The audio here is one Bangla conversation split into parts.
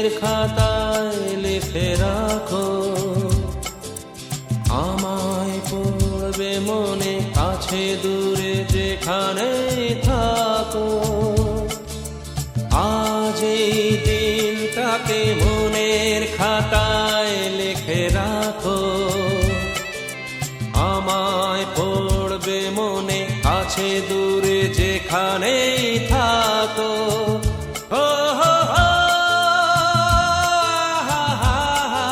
মনের খাতায় লিখে রাখো, আমায় পড়বে মনে কাছে দূরে যেখানে থাকো। আজ এই দিনটাকে মনের খাতায় লিখে রাখো, আমায় পড়বে মনে কাছে দূরে যেখানেই থাকো। ও হো হো, হা হা হা,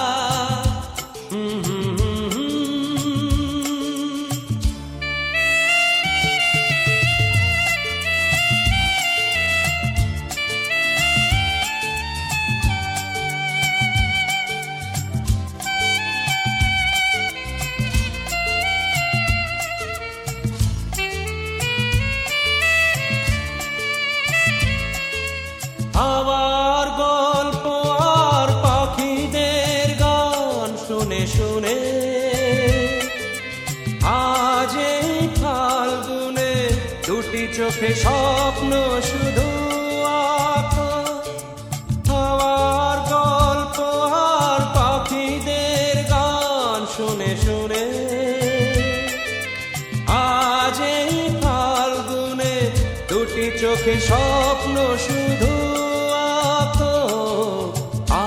হাওয়ার গল্প আর পাখিদের গান শুনে শুনে আজ এই ফাল্গুনে দুটি চোখে স্বপ্ন শুধু আঁকো। হাওয়ার গল্প আর পাখিদের গান শুনে শুনে আজ এই ফাল্গুনে দুটি চোখে স্বপ্ন শুধু আঁকো।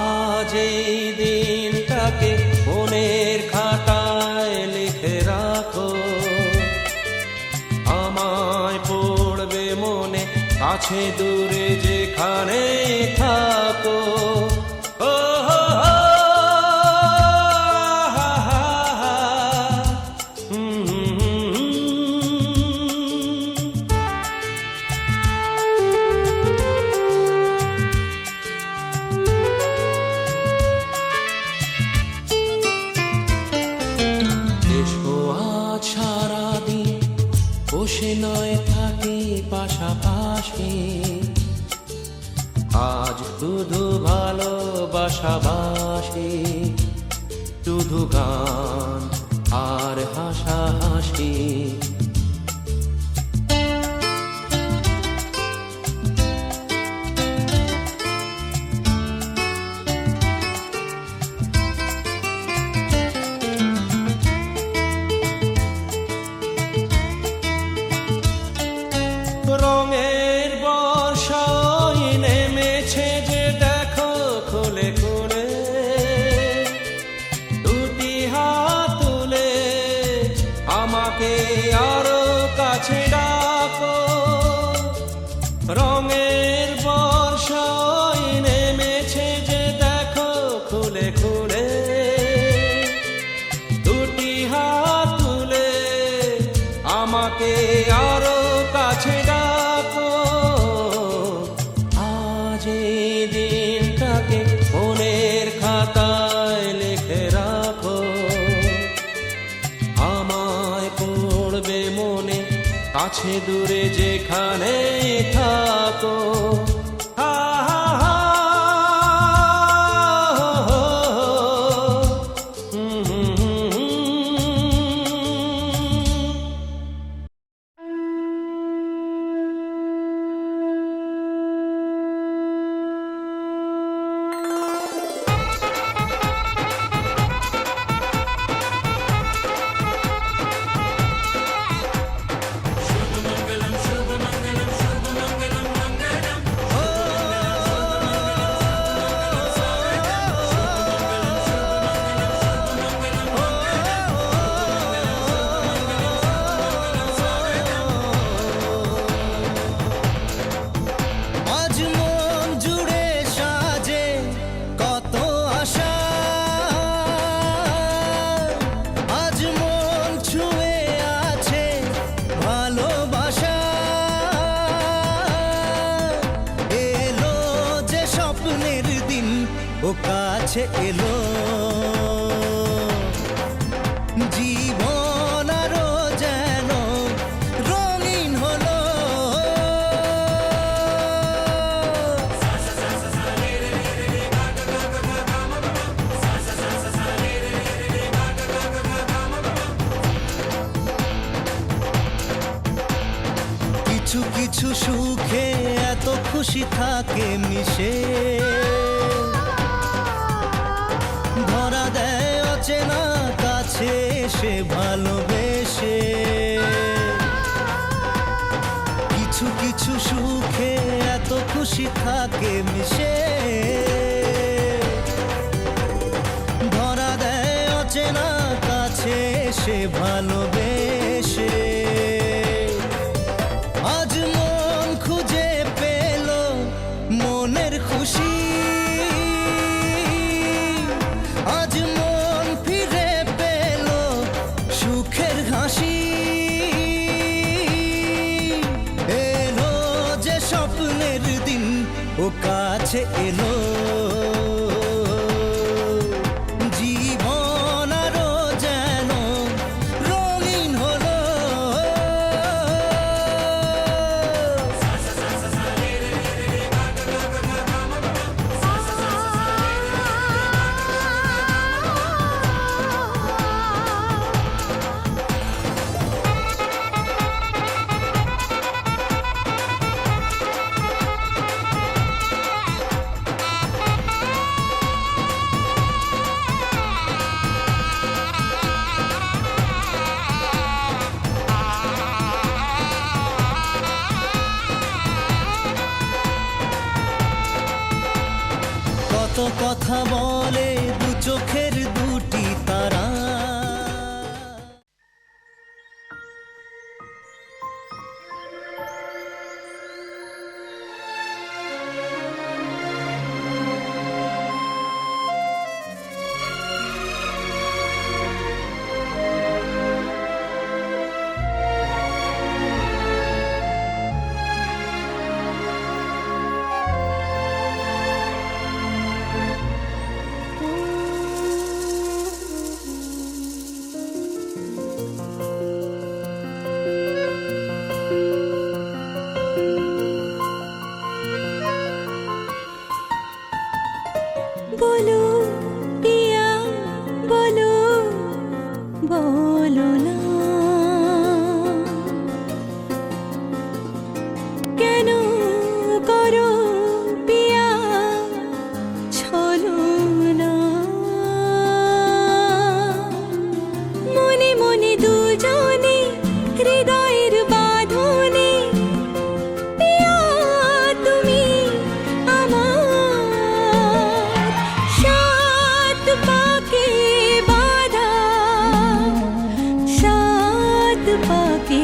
আজ এই দিনটাকে মনের খাতায় লিখে রাখো, আমায় পড়বে মনে কাছে দূরে যেখানে থাকো। ও হো হো, হা হা হা, সারাদিন বসে নয় থাকি পাশাপাশি, আজ শুধু ভালোবাসাবাসি, শুধু গান আর হাসাহাসি। রঙের বর্ষায় নেমেছে যে দেখো খুলে খুলে, দুটি হাত তুলে আমাকে আরো কাছে ডাকো। রঙের বর্ষায় নেমেছে যে দেখো খুলে খুলে, দুটি হাত তুলে আমাকে আরো কাছে ডাকো। আজ এই দিনটাকে মনের খাতায় লিখে রাখো, আমায় পড়বে মনে কাছে দূরে যেখানে থাকো। হা হা হা, হো হো, ও কাছে এলো জীবন আরো যেন রঙিন হলো। কিছু কিছু সুখে এত খুশি থাকে মিশে, অচেনা কাছে এসে ভালোবেসে কিছু কিছু সুখে এত খুশি থাকে মিশে ধরা দেয় অচেনা কাছে এসে ভালোবেসে আজ মন খুঁজে পেল মনের খুশি আজ মন ফিরে পেল সুখের হাসি এলো যে স্বপ্নের দিন ও কাছে এলো জীবন আরো যেন রঙিন হলো কত কথা বলে দু চোখের দুটি তারা बोलो पिया बोलो बोलो ना केनो करो पिया छलो ना मने मने दुजने हृदयेर बाँधने पिया तुमी सात पाके बाधा सात पाके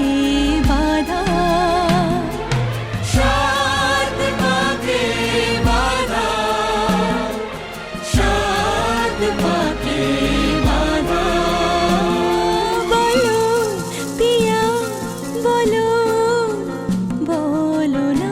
बाधा सात पाके बाधा सात पाके बाधा बोलो पिया बोलो बोलो ना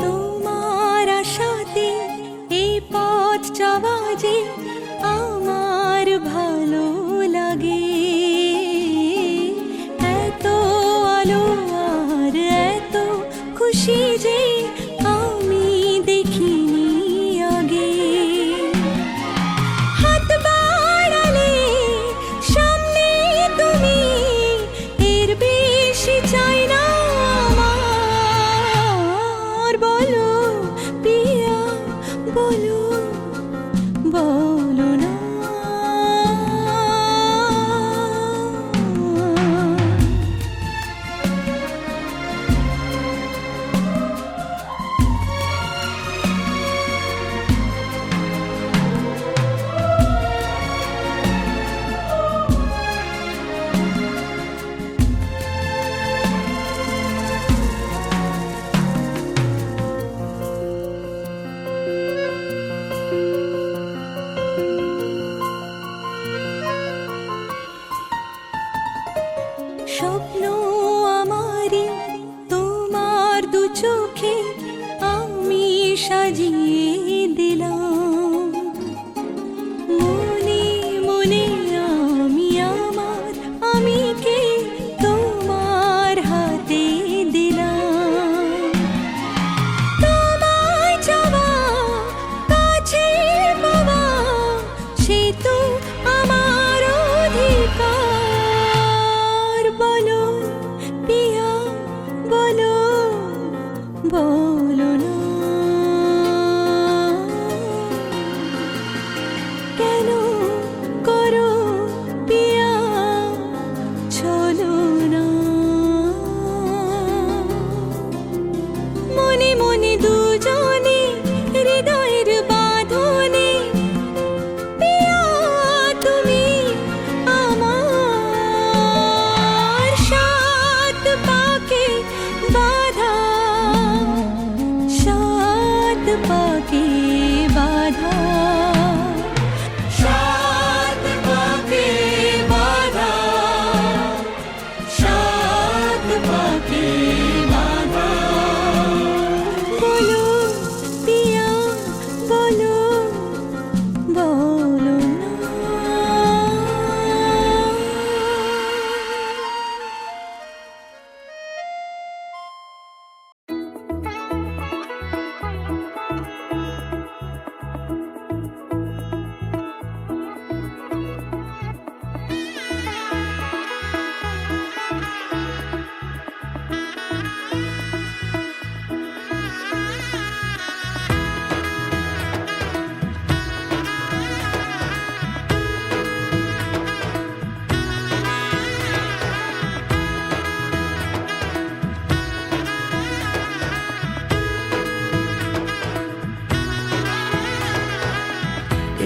তোমার আশাতে এই পথ চলা যে আমার ভালো লাগে এত আলো আর এত খুশি যে আমি দেখিনি আগে হাত বাড়ালে সামনে তুমি এর বেশি চাই না আমার বলো পিয়া বলো बोलो ना স্বপ্ন আমারি তোমার দু চোখে আমি সাজিয়ে দিলাম মনে মনে আমি পাকে বাধা, সাত পাকে বাধা, সাত পাকে বাধা। বলো পিয়া বলো, বলো না।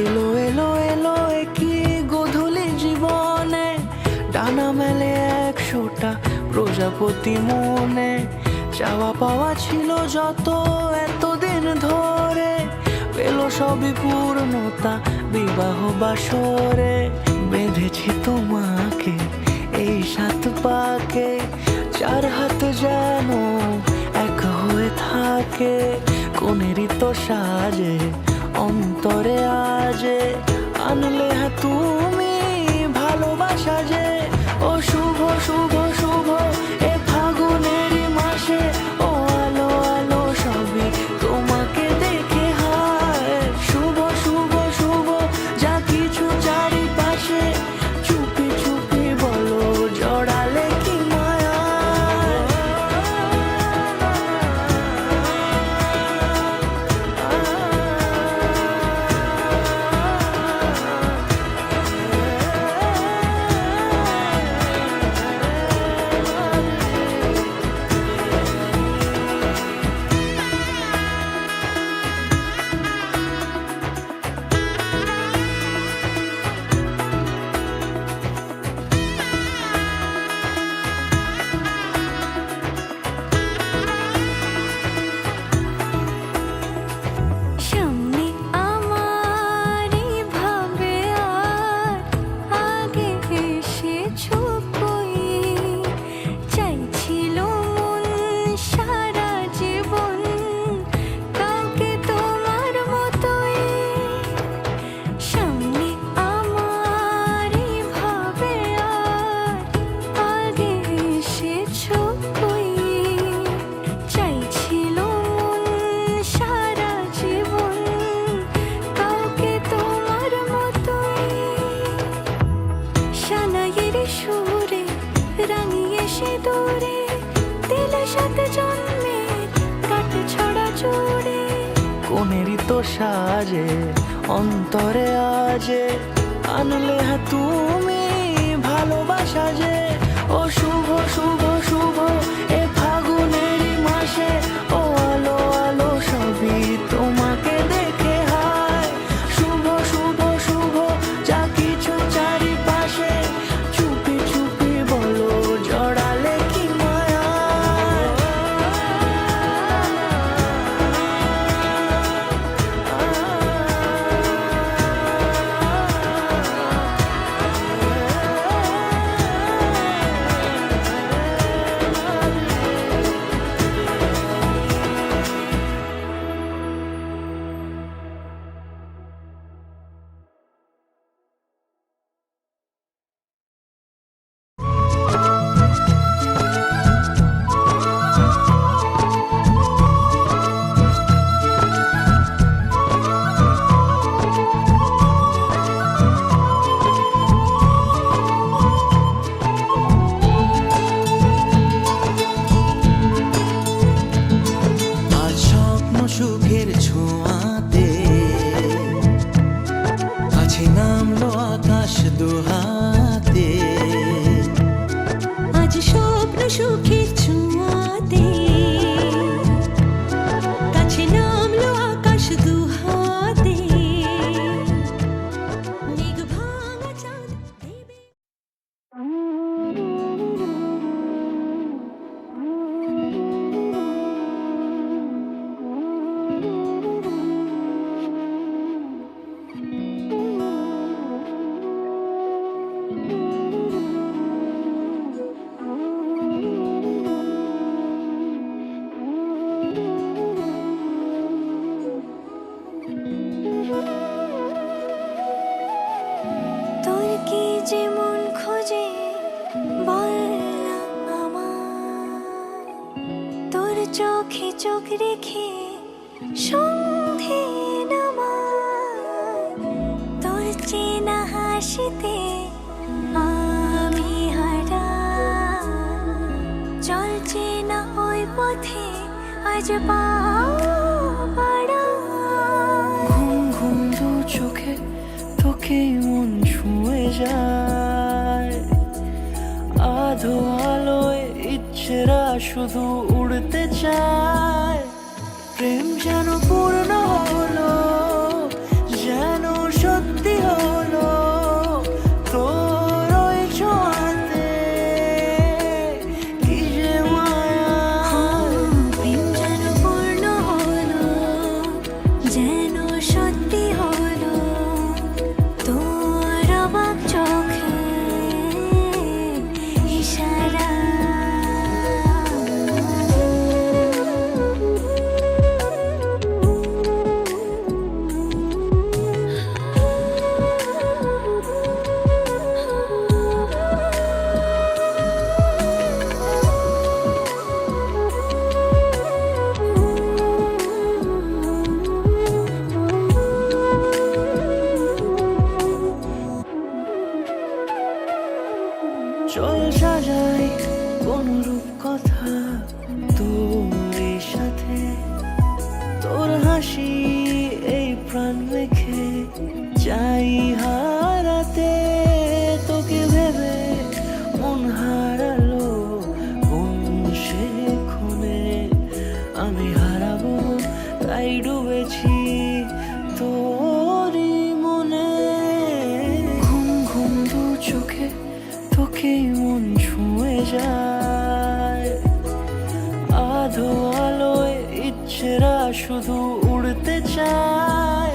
এলো এলো এলো কি গোধূলি জীবনে, ডানা মেলে 100টা প্রজাপতি মনে। চাওয়া পাওয়া ছিল যত এতদিন ধরে, পেলো সবই পূর্ণতা বিবাহ বাসরে। বেঁধেছি তোমাকে এই 7 পাকে, 4 হাত যেন এক হয়ে থাকে। কোনেরই তো সাজে অন্তরে আজে, আনলে হ্যাঁ তুমি ভালোবাসা যে। ও শুভ শুভ শুভ এ ফাগুনেরই মাসে, ও আলো আলো সবই তোমাকে দেখে হায়। শুভ শুভ শুভ যা কিছু চারিপাশে, চুপি চুপি বলো জড়ালে কি মায়া। সামনে আমার ভাবে আর আগে এসেছো কই, চাইছিল মন সারা জীবন কাউকে তোমার মতোই। সামনে আমার ভাবে আর আগে এসেছো কই, চাইছিল মন সারা জীবন কাউকে তোমার মতোই। সানাইয়ের সুরে রাঙিয়ে সে দূরে, দিলে 7 জন্মের কাট ছড়া জুড়ে। কোনেরই তো সাজে অন্তরে আজে, আনলে হ্যাঁ তুমি ভালোবাসা যে। ও শুভ শুভ শুভ এ ফাগুনেরই মাসে, ও আলো আলো সবই তোমাকে দেখে হায়। শুভ শুভ শুভ যা কিছু চারিপাশে, চুপি চুপি বলো জড়ালে কি মায়া। আজ স্বপ্ন সুখের ছোঁয়াতে, কাছে নামলো আকাশ দুহাতে। আজ স্বপ্ন সুখের ছোঁয়াতে, কাছে নামলো আকাশ দুহাতে। মেঘ ভাঙা চাঁদ দেবে। চোখে চোখ রেখে সন্ধে নামায় তোর চেনা হাসিতে আমি হারা চল চেনা ওই পথে আজ পাড়া ঘুম ঘুম দু চোখে তোকে মন ছুঁয়ে যায় আধো আলোয় ইচ্ছেরা শুধু উড়তে চায় প্রেম যেন পূর্ণ হলো যেন সত্যি হলো তোর ওই ছোঁয়াতে কি যে মায়া প্রেম যেন পূর্ণ হলো যেন সত্যি হলো তোর অবাক চোখে ইশারা চল সাজাই কোন রূপ কথা তোর সাথে তোর হাসি এই প্রাণ রেখে চাই হারাতে তোকে ভেবে মন হারালো কোন সে ক্ষণে আমি হারাবো তাই ডুবেছি তোরই মনে ঘুম ঘুম দু চোখে তোকে মন ছুঁয়ে যায় আধো আলোয় ইচ্ছেরা শুধু উড়তে চায়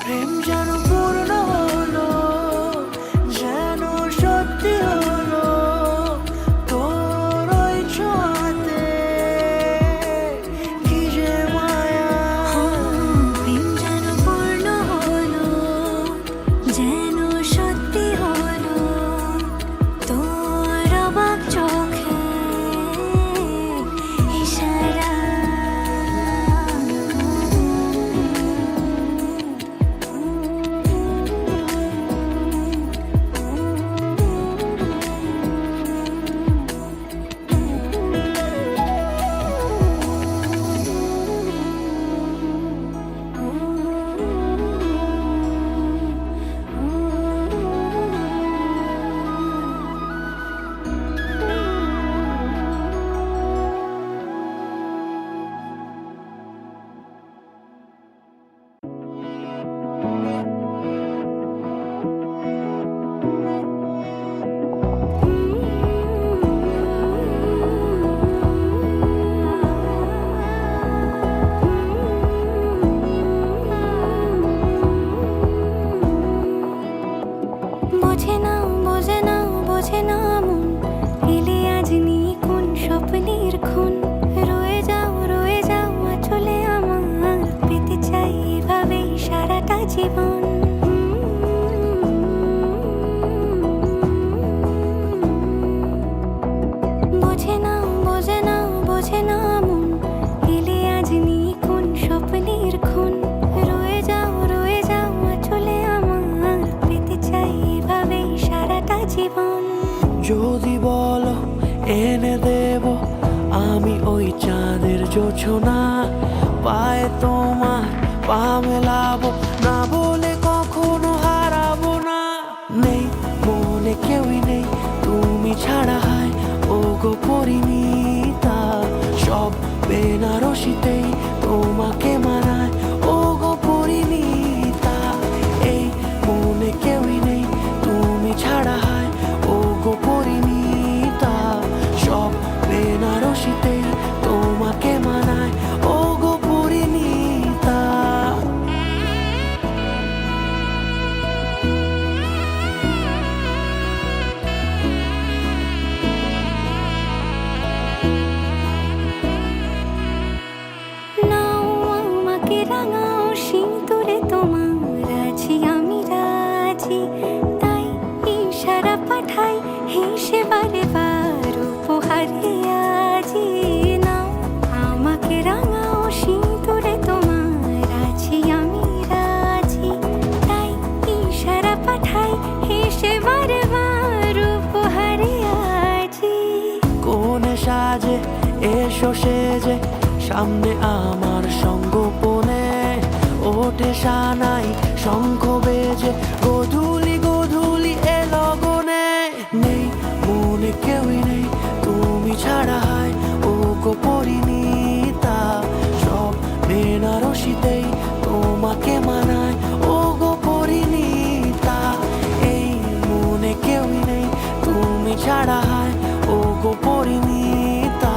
প্রেম যেন পূর্ণ হলো যেন সত্যি হলো তোর ওই ছোঁয়াতে কি যে মায়া প্রেম যেন পূর্ণ হলো যেন সত্যি হলো তোর অবাক চোখে ইশারা বোঝে না বোঝে না বোঝে না মন এলে আজ নিয়ে কোন স্বপ্নের খুন রয়ে যাও চলে আমার পেতে চাই এভাবেই সারাটা জীবন বোঝে না বোঝে না বোঝে না মন এলে আজ নিয়ে কোন স্বপ্নের খুন রয়ে যাও চলে আমার পেতে চাই এভাবেই সারাটা জীবন যদি বলো এনে দেব আমি ওই চাঁদের জোছনা পায়ে তোমার পা মেলাবো না বলে কখনো হারাবো না নেই মনে কেউই নেই তুমি ছাড়া হয় ও গো পরিমিতা সব বেনারসিতেই তোমাকে মানায় ও গো পরিমিতা এই মনে কেউই নেই তুমি ছাড়া হয় ও গো পরিমিতা সব বেনারসিতেই তোমাকে মানায় ও গো পরিমিতা নাও আমাকে রাঙা সাজে এসো সেজে সামনে আমার সঙ্গোপনে ওঠে সানাই শঙ্খ বেজে গোধূলি গোধূলি এ লগনে নেই মনে কেউই নেই তুমি ছাড়া হয় ও গো পরিণীতা সব বেনারসিতেই তোমাকে মানায় ও গো পরিণীতা এই মনে কেউই নেই তুমি ছাড়া হয় ও গো পরিণীতা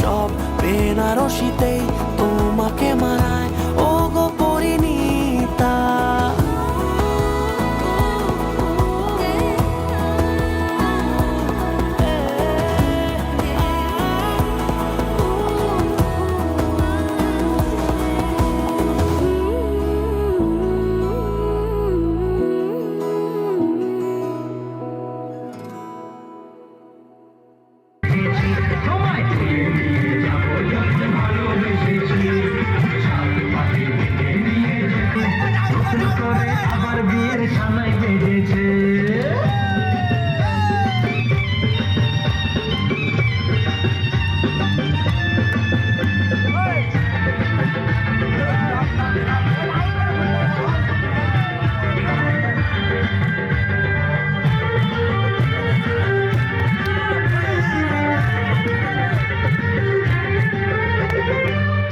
সব বেনারসিতেই তোমাকে মানায় ও গো পরিণীতা আবার বিয়ের ছানাই বেজেছে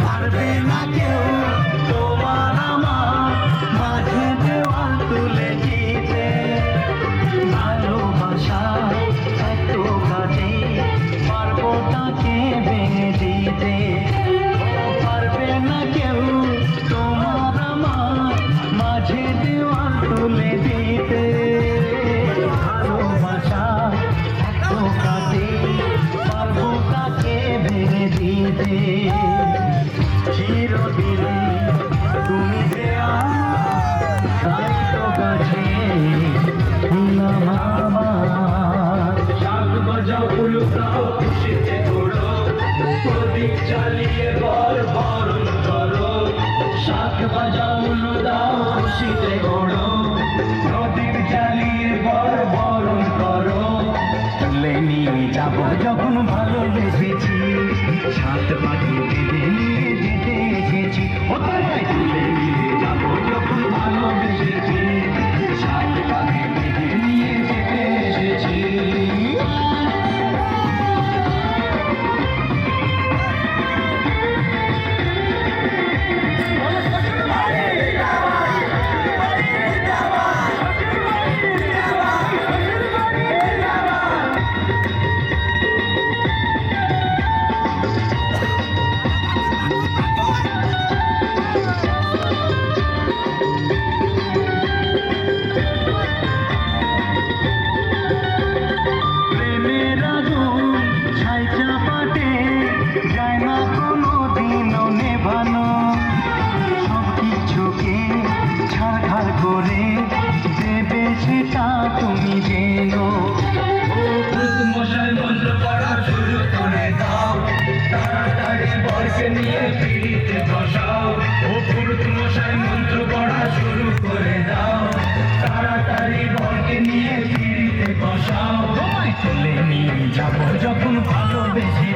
পারবে না কেউ তোমার আমার মাঝে দেওয়াল তুলে দিতে ভালোবাসা এত কাজে পারবো তাকে ভেঙে দিতে পারবে না কেউ তোমার আমার মাঝে দেওয়াল তুলে দিতে ভালোবাসা এত কাজে পারবো তাকে ভেঙে দিতে চিরদিনে তুমি যে তাই তো গাছে আমার শাক বাজাও উলুকাও খুশিতে ঘোড়ো প্রদীপ চালিয়ে বর বরণ করো শাক বাজাও উলু দাও খুশিতে ঘোড়ো প্রদীপ চালিয়ে বর বরণ করো তুলে নিয়ে যাবো যখন ভালোবেসেছি সাত পাখি বেঁধে নিয়ে যেতে এসেছি ও তাই তুলে নিয়ে যাবো যখন ভালোবেসেছি সাত পাখি বেঁধে নিয়ে যেতে এসেছি প্রেমের আগুন ছাই চাপাতে যায় না কোনো দিনও নেভানো সব কিছুকে ছাড়খাড় করে দেবে সেটা তুমি জেনো মশাই মন্ত্র পড়া শুরু করে দাও তাড়াতাড়ি বরকে নিয়ে পিড়িতে বসাও ও পুরুত মশাই মন্ত্র পড়া শুরু করে দাও তাড়াতাড়ি বরকে নিয়ে পিড়িতে বসাও তোমায় তুলে নিয়ে যাবো যখন ভালোবেসেছি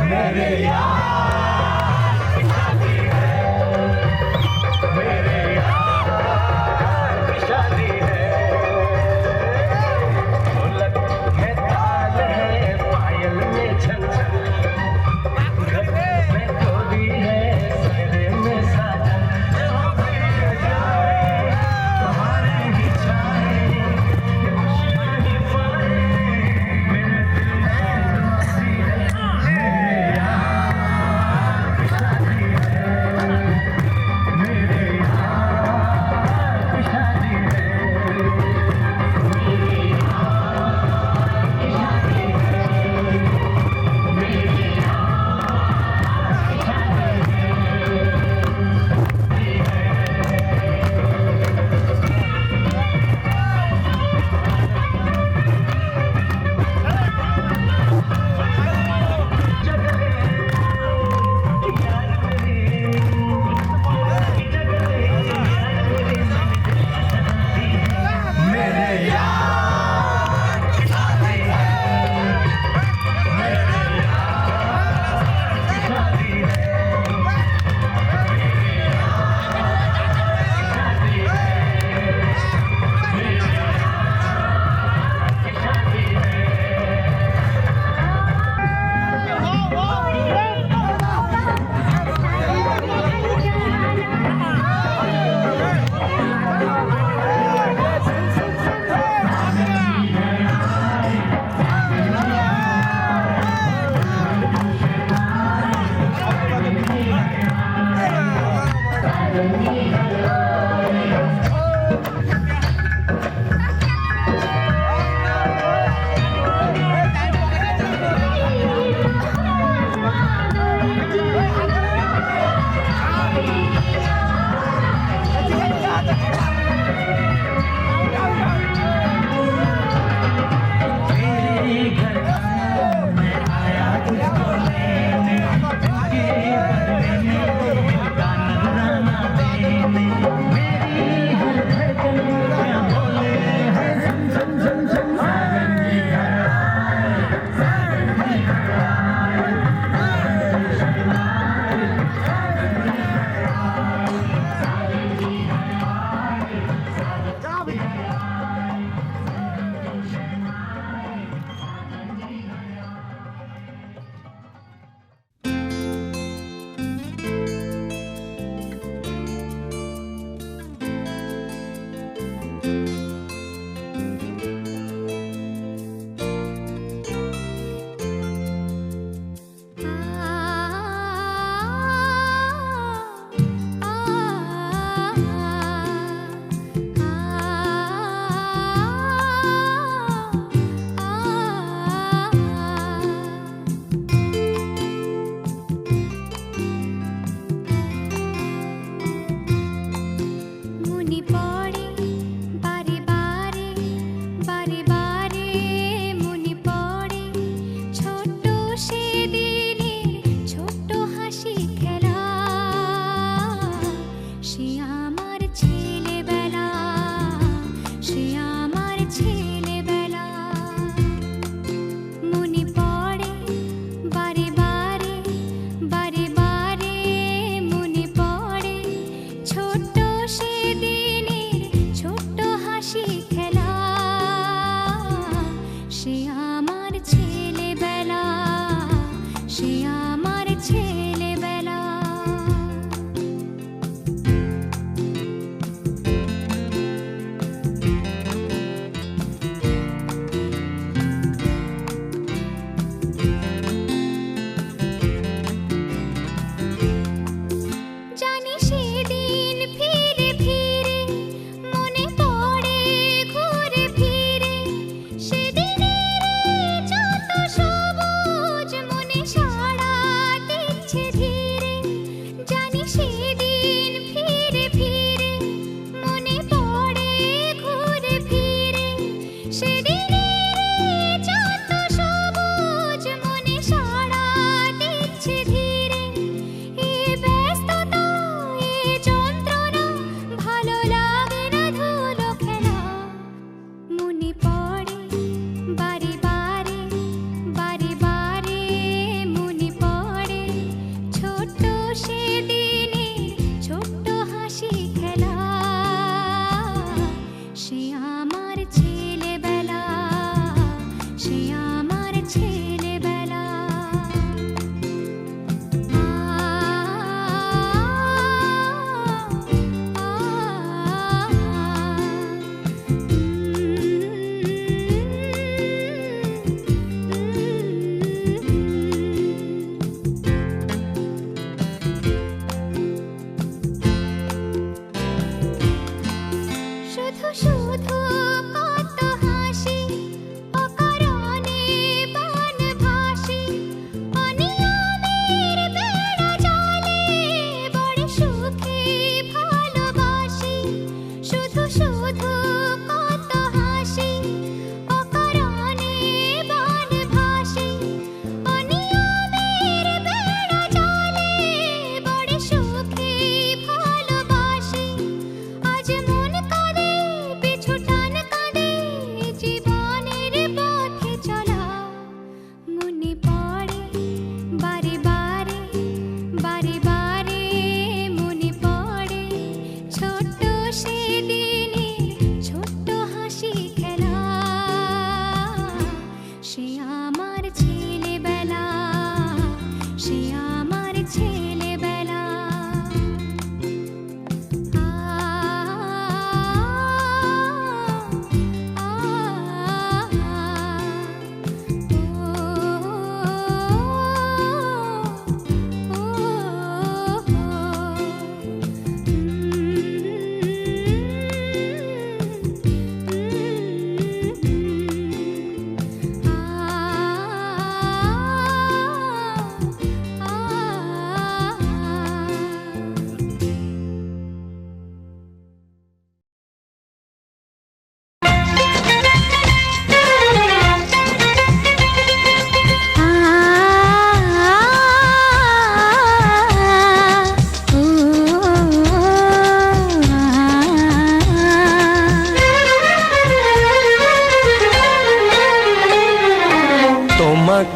मेरे यार शादी है मेरे यार शादी है ढोलक में ताल है पायल में छन छन घर में गोरी है सरे में साजन तुम्हारे ही चाहे ही पाए मेरे दिल में तेरे घर आया मैं आया तुझको लेने, तेरे बदले में दिल का नजराना देने।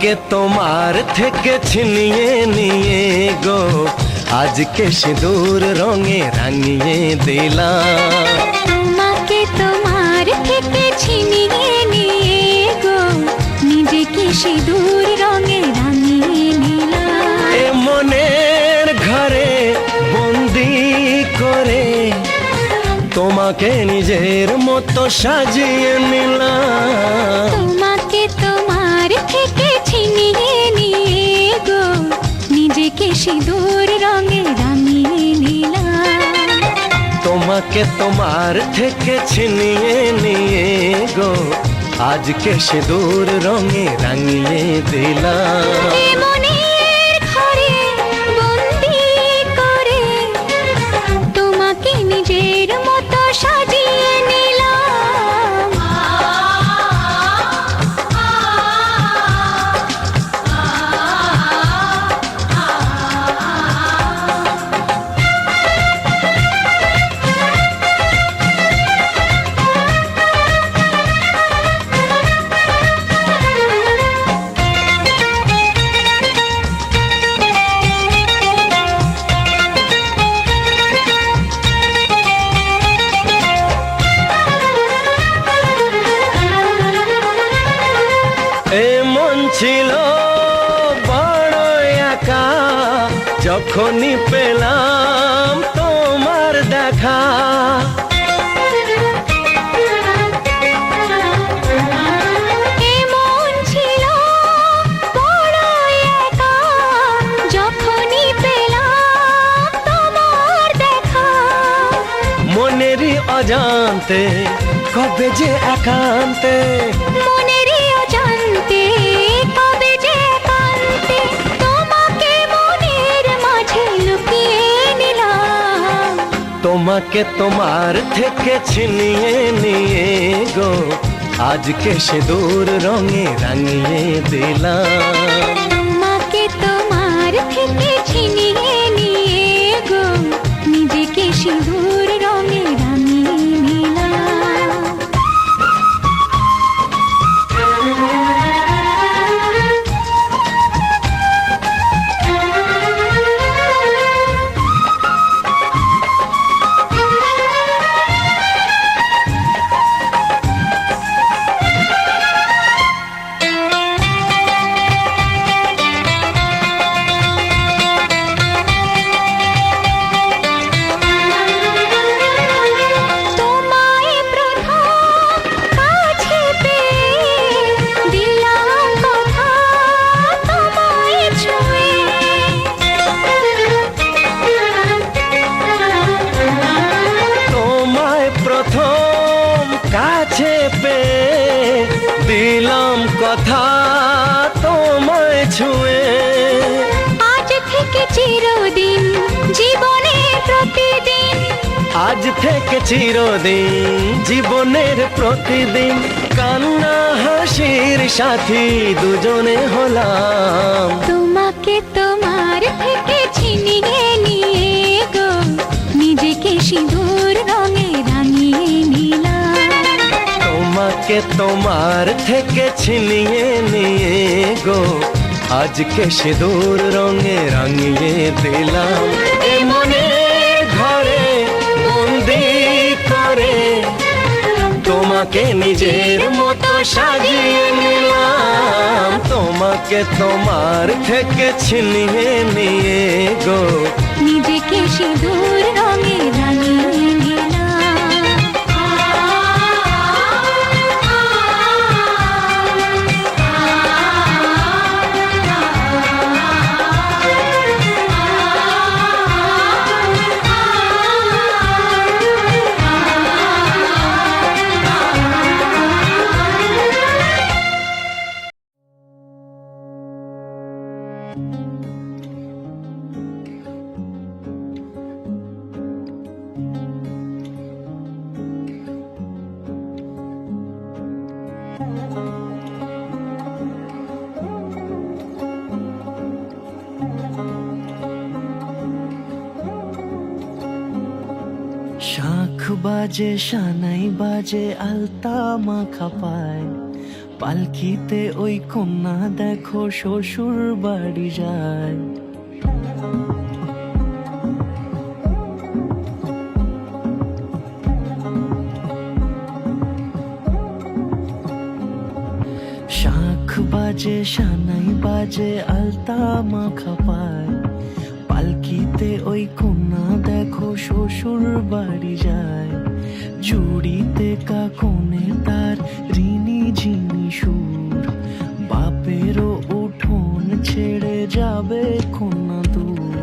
তোমাকে তোমার থেকে ছিনিয়ে নিয়ে গো আজকে সিঁদুর রঙে রাঙিয়ে দিলাম। তোমাকে তোমার থেকে ছিনিয়ে নিয়ে গো নিজেকে সিঁদুর রঙে রাঙিয়ে নিলাম। এ মনের ঘরে বন্দি করে তোমাকে নিজের মতো সাজিয়ে নিলাম। তোমাকে তোমার থেকে ছিনিয়ে নিয়ে গো নিজেকে সিঁদুর রঙে রাঙিয়ে নিলাম। তোমাকে তোমার থেকে ছিনিয়ে নিয়ে গো আজকে সিঁদুর রঙে রাঙিয়ে দিলাম। এ মনের ঘরে বন্দি করে তোমাকে নিজের মতো সাজিয়ে নিলাম। এ মন ছিল বড় একা যখনই পেলাম তোমার দেখা। এ মন ছিল বড় একা যখনই পেলাম তোমার দেখা। মনেরই অজান্তে কবে যে একান্তে মনেরই অজান্তে কবে যে একান্তে তোমাকে মনের মাঝে লুকিয়ে নিলাম। তোমাকে তোমার থেকে ছিনিয়ে নিয়ে গো আজকে সিঁদুর রঙে রাঙিয়ে দিলাম। তোমাকে তোমার থেকে ছিনিয়ে নিয়ে গো নিজেকে সিঁদুর রঙে রাঙিয়ে নিলাম। তোমায় প্রথম কাছে পেয়ে দিলাম কথা তোমায় ছুঁয়ে। তোমায় প্রথম কাছে পেয়ে দিলাম কথা তোমায় ছুঁয়ে। আজ থেকে চিরদিন জীবনে প্রতিদিন আজ থেকে চিরদিন জীবনের প্রতিদিন কান্না হাসির সাথী দুজনে হলাম। তোমাকে তোমার থেকে ছিনিয়ে নিয়ে গো নিজেকে সিঁদুর রঙে রাঙিয়ে নিলাম। তোমাকে তোমার থেকে ছিনিয়ে নিয়ে গো আজকে সিঁদুর রঙে রাঙিয়ে দিলাম। এ মনের ঘরে বন্দি করে তোমাকে নিজের মতো সাজিয়ে নিলাম। তোমাকে তোমার থেকে ছিনিয়ে নিয়ে গো নিজেকে সিঁদুর রঙে রাঙিয়ে নিলাম। শাখ বাজে সানাই বাজে আলতা মাখা পায় পালকিতে ওই কন্যা দেখো শ্বশুর বাড়ি যায়। শাঁখ বাজে সানাই বাজে আলতা মাখা পায়, পালকিতে ওই কন্যা দেখো শ্বশুর বাড়ি যায়। জুড়িতে কাকনে তার ঋণী ঝিনি সুর, বাপেরও উঠোন ছেড়ে যাবে কন্যা দূর।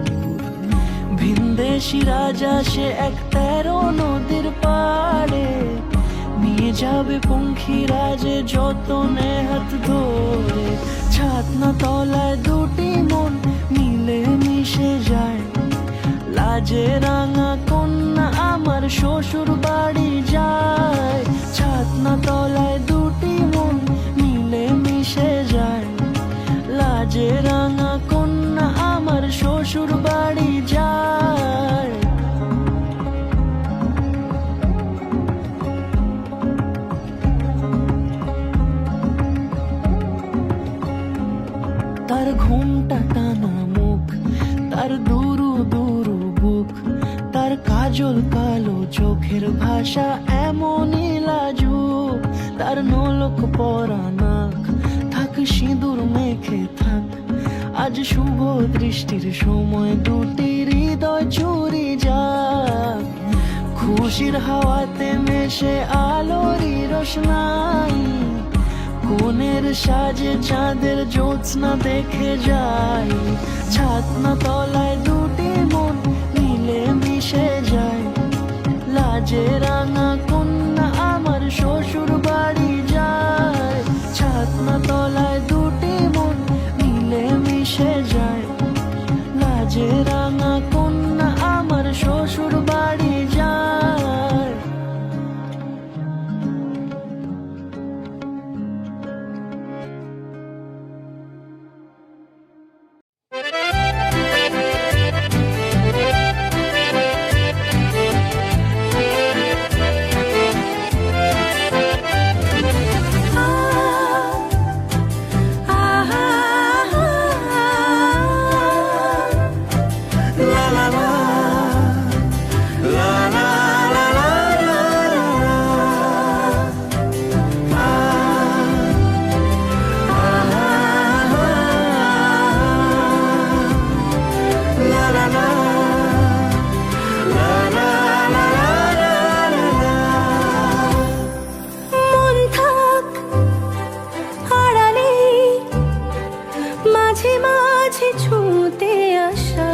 ভিনদেশি রাজা সে এক 13 নদীর পাড়ে, নিয়ে যাবে পঙ্খী রাজে যতনে হাত ধরে। ছাতনা তলায় দুটি মন মিলে মিশে যায়, লাজে রাঙা কন্যা আমার শ্বশুর বাড়ি যায়। ছাতনা তলায় দুটি মন মিলে মিশে যায়, লাজে রাঙা কন্যা আমার শ্বশুর বাড়ি যায়। তার ঘুমটা টানা মুখ, তার দুরু দুরু বুক, তার কাজল কালো চোখের ভাষা এমনই লাজুক। তার নলক পরা নাক, থাক সিঁদুর মেখে থাক। আজ শুভ দৃষ্টির সময় দুটি হৃদয় চুরি যাক। খুশির হাওয়াতে মেশে আলোরই রোশনাই, কোণের সাজে চাঁদের জ্যোৎস্না দেখে যাই। ছাতনা তলায় দুটি মন মিলে মিশে যায়, লাজে রাঙা কন্যা আমার শ্বশুর বাড়ি যায়। ছাতনা তলায় দুটি মন মিলে মিশে যায়, লাজে রাঙা কন্যা আমার শ্বশুর বাড়ি যায়। মন থাক আড়ালে, মাঝে মাঝে ছুঁতে আসা।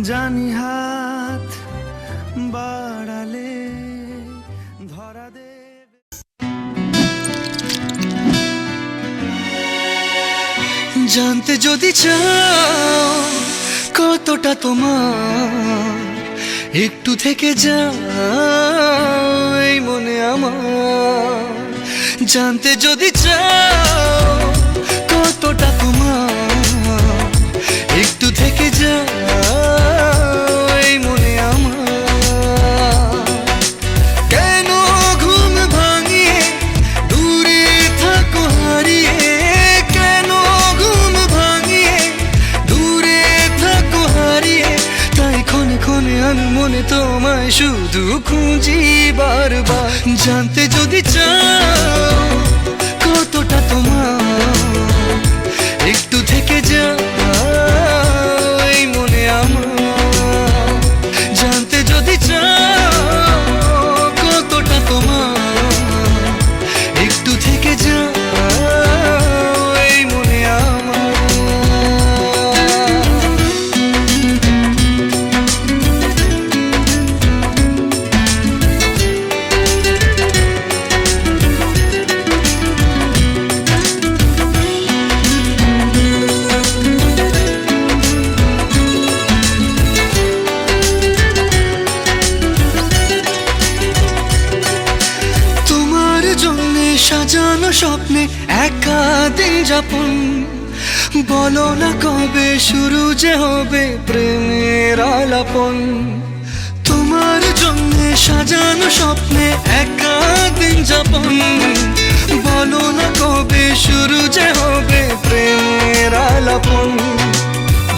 জানি হাত বাড়ালে ধরা দেবে। জানতে যদি চাও কতটা তোমার, একটু থেকে যাও এই মনে আমার। জানতে যদি চাও কতটা তোমার, একটু থেকে যাও এই মনে আমার। কেন ঘুম ভাঙিয়ে দূরে থাকো হারিয়ে, কেন ঘুম ভাঙিয়ে দূরে থাকো হারিয়ে। তাই ক্ষণে ক্ষণে আমি মনে তোমায় শুধু খুঁজি বারবার। জানতে যদি চাও কতটা তোমার, একটু থেকে যাও এই মনে আমার। জানতে যদি চাও কতটা তোমার, একটু থেকে যাও এই মনে আমার। সাজানো স্বপ্নে একা দিন যাপন, বলো না কবে শুরু যে হবে প্রেমের আলাপন। তোমার জন্য সাজানো স্বপ্নে একা দিন যাপন, বলো না কবে শুরু যে হবে প্রেমের আলাপন।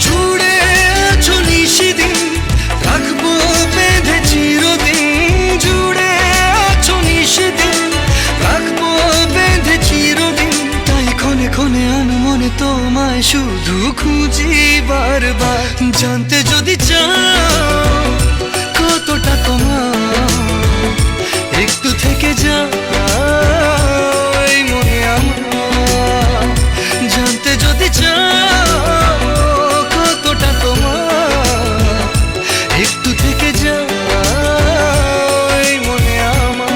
জুড়ে আছো নিশিদিন, রাখবো বেঁধে চিরদিন। জুড়ে আছো নিশিদিন, রাখবো বেঁধে চিরদিন। তাই ক্ষণে ক্ষণে আনমনে তোমায় শুধু খুঁজি বারবার। জানতে যদি চাও কতটা তোমার, একটু থেকে যাও এই মনে আমার। জানতে যদি চাও কতটা তোমার, একটু থেকে যাও এই মনে আমার।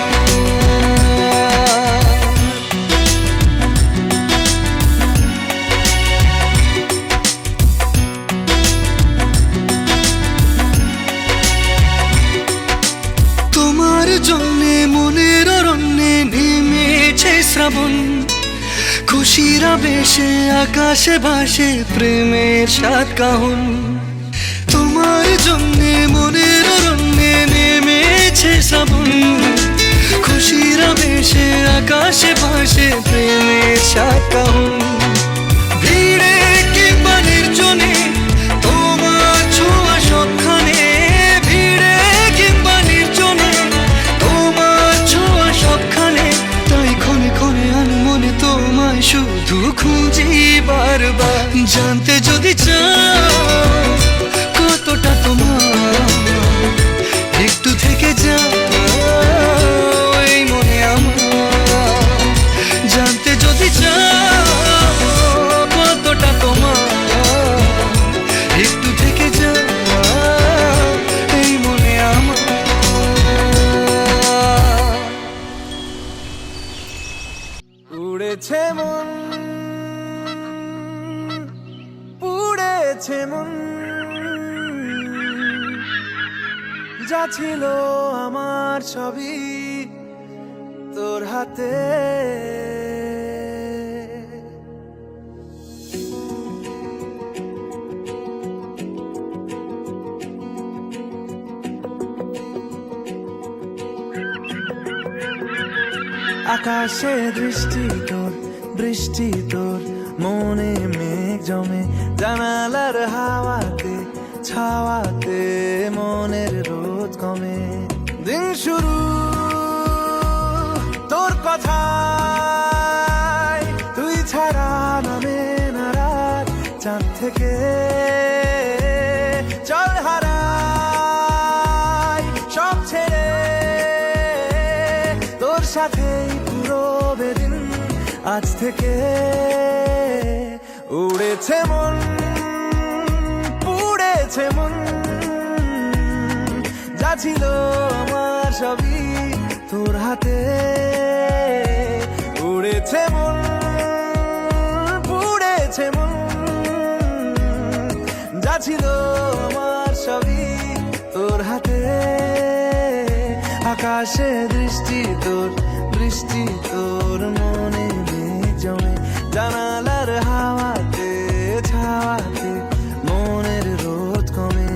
তোমার জন্যে মনের অরণ্যে নেমেছে শ্রাবণ। খুশির আবেশে আকাশে ভাসে প্রেমের সাত কাহন। তোমার জন্যে মনের অরণ্যে নেমেছে শ্রাবণ। খুশির আবেশে আকাশে ভাসে প্রেমের সাত কাহন। ভিড়ে কিংবা নির্জনে তোমার ছোঁয়া সবখানে। ভিড়ে কিংবা নির্জনে তোমার ছোঁয়া সবখানে। তাই ক্ষণে ক্ষণে আনমনে তোমায় শুধু খুঁজি বারবার। জানতে যদি চাও কতটা তোমার, একটু থেকে যাও এই মনে আমার। জানতে যদি চাও কতটা তোমার, একটু থেকে যাও এই মনে আমার। উড়েছে মন, পুড়েছে মন, যা ছিল আমার সবই তোর হাতে। আকাশে দৃষ্টি তোর, বৃষ্টি তোর, মনে মেঘ জমে জানালার হাওয়াতে, ছাওয়াতে মনের রোদ কমে। দিন শুরু তোর কথায়, তুই ছাড়া নামে না রাত। চাঁদ থেকে চল হারাই সব ছেড়ে, তোর সাথেই পুরো বেদিন। আজ থেকে উড়েছে মন, পুড়েছে মন, যা ছিল আমার সবই তোর হাতে। উড়েছে মন, পুড়েছে মন, যা ছিল আমার সবই তোর হাতে। আকাশে দৃষ্টি তোর, বৃষ্টি তোর, মনে মেঘ জমে জানালার হাওয়াতে, ছাওয়াতে মনের রোদ কমে।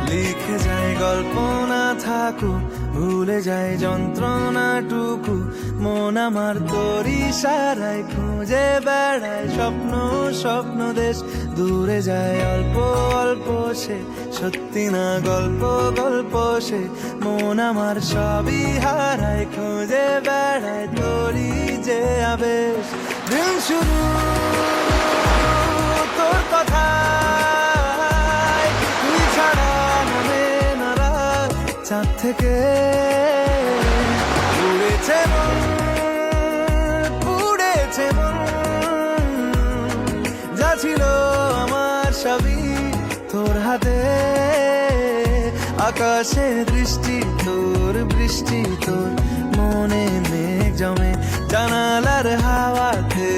লিখে যায় গল্প না থাকুক, ভুলে যায় যন্ত্রণাটুকু। মন আমার তোর ইশারায় খুঁজে বেড়ায় স্বপ্ন, স্বপ্ন দেশ। দূরে যায় অল্প অল্প সে, সত্যি না গল্প, গল্প সে। মন আমার সবই হারায় খুঁজে বেড়ায় তোরই যে আবেশ। দিন শুরু তোর কথায়, তুই ছাড়া নামে না রাত। চাঁদ থেকে উড়েছে মন, পুড়েছে মন, যা ছিল আমার সবই তোর হাতে। আকাশে দৃষ্টি তোর, বৃষ্টি তোর, মনে মেঘ জমে জানালার হাওয়াতে,